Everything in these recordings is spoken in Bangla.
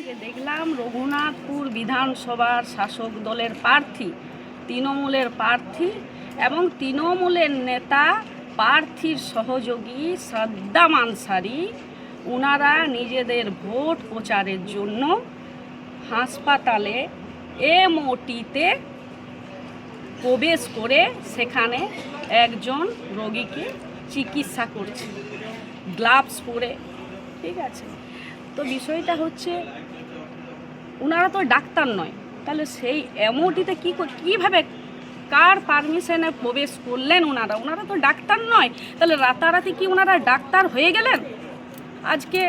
যে দেখলাম রঘুনাথপুর বিধানসভার শাসক দলের প্রার্থী, তৃণমূলের প্রার্থী এবং তৃণমূলের নেতা প্রার্থীর সহযোগী সাদ্দাম আনসারি, ওনারা নিজেদের ভোট প্রচারের জন্য হাসপাতালে এমওটিতে প্রবেশ করে সেখানে একজন রোগীকে চিকিৎসা করছে গ্লাভস পরে। ঠিক আছে, তো বিষয়টা হচ্ছে ওনারা তো ডাক্তার নয়, তাহলে সেই এমওটিতে কীভাবে কার পারমিশনে প্রবেশ করলেন? ওনারা তো ডাক্তার নয়, তাহলে রাতারাতি কি ওনারা ডাক্তার হয়ে গেলেন? আজকে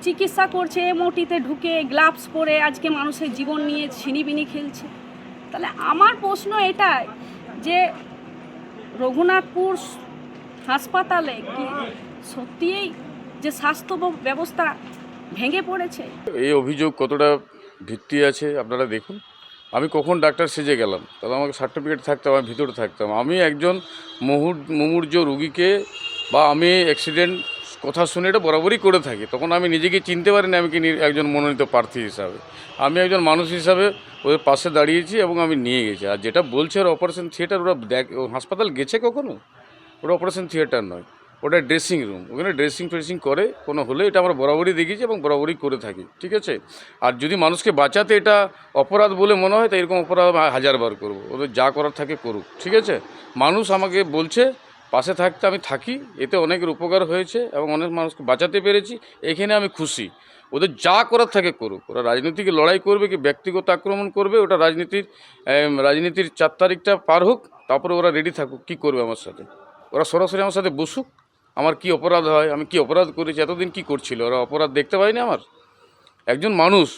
চিকিৎসা করছে এমওটিতে ঢুকে গ্লাভস পরে, আজকে মানুষের জীবন নিয়ে ছিনিবিনি খেলছে। তাহলে আমার প্রশ্ন এটাই যে রঘুনাথপুর হাসপাতালে কি সত্যিই যে স্বাস্থ্য ব্যবস্থা ভেঙে পড়েছে? এই অভিযোগ কতটা ভিত্তি আছে আপনারা দেখুন। আমি কখন ডাক্তার সেজে গেলাম? তাহলে আমাকে সার্টিফিকেট থাকতাম, আমি ভিতরে থাকতাম। আমি একজন মুমূর্ষ রুগীকে বা আমি অ্যাক্সিডেন্ট কথা শুনে এটা বরাবরই করে থাকি। তখন আমি নিজেকে চিনতে পারি না আমি কি একজন মনোনীত প্রার্থী হিসাবে। আমি একজন মানুষ হিসাবে ওদের পাশে দাঁড়িয়েছি এবং আমি নিয়ে গেছি। আর যেটা বলছে ওরা অপারেশন থিয়েটার, ওরা হাসপাতাল গেছে কখনো? ওটা অপারেশন থিয়েটার নয়, ওটা ড্রেসিং রুম। ওখানে ড্রেসিং করে কোনো হলে এটা আমরা বরাবরই দেখেছি এবং বরাবরই করে থাকি। ঠিক আছে, আর যদি মানুষকে বাঁচাতে এটা অপরাধ বলে মনে হয়, তো এরকম অপরাধ হাজারবার করবো। ওদের যা করার থাকে করুক। ঠিক আছে, মানুষ আমাকে বলছে পাশে থাকতে, আমি থাকি, এতে অনেকের উপকার হয়েছে এবং অনেক মানুষকে বাঁচাতে পেরেছি, এখানে আমি খুশি। ওদের যা করার থাকে করুক। ওরা রাজনীতিকে লড়াই করবে কি ব্যক্তিগত আক্রমণ করবে, ওটা রাজনীতির 4 তারিখটা পার হোক, তারপরে ওরা রেডি থাকুক। কী করবে আমার সাথে? ওরা সরাসরি আমার সাথে বসুক, আমার কি অপরাধ হয়, আমি কি অপরাধ করেছি, এতদিন কি করছিল ওরা? অপরাধ দেখতে পাইনি আমার? একজন মানুষ,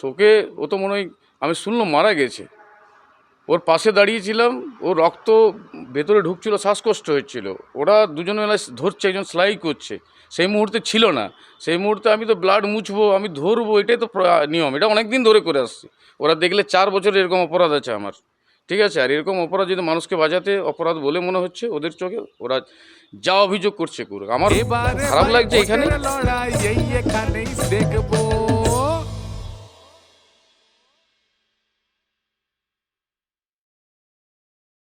ও তো মনে হয় আমি শুনলাম মারা গেছে। ওর পাশে দাঁড়িয়েছিলাম, ওর রক্ত ভেতরে ঢুকছিল, শ্বাসকষ্ট হচ্ছিল। ওরা দুজনে ধরছে, একজন সেলাই করছে, সেই মুহূর্তে ছিল না। সেই মুহূর্তে আমি তো ব্লাড মুছবো, আমি ধরবো, এটাই তো নিয়ম। এটা অনেক দিন ধরে করে আসছি। ওরা দেখলে 4 বছর এরকম অপরাধ আছে আমার। ঠিক আছে, আর এরকম অপরাধ যদি মানুষকে বাঁচাতে অপরাধ বলে মনে হচ্ছে ওদের চোখে, ওরা যা অভিযোগ করছে করুক। আমার খারাপ লাগছে এখানে।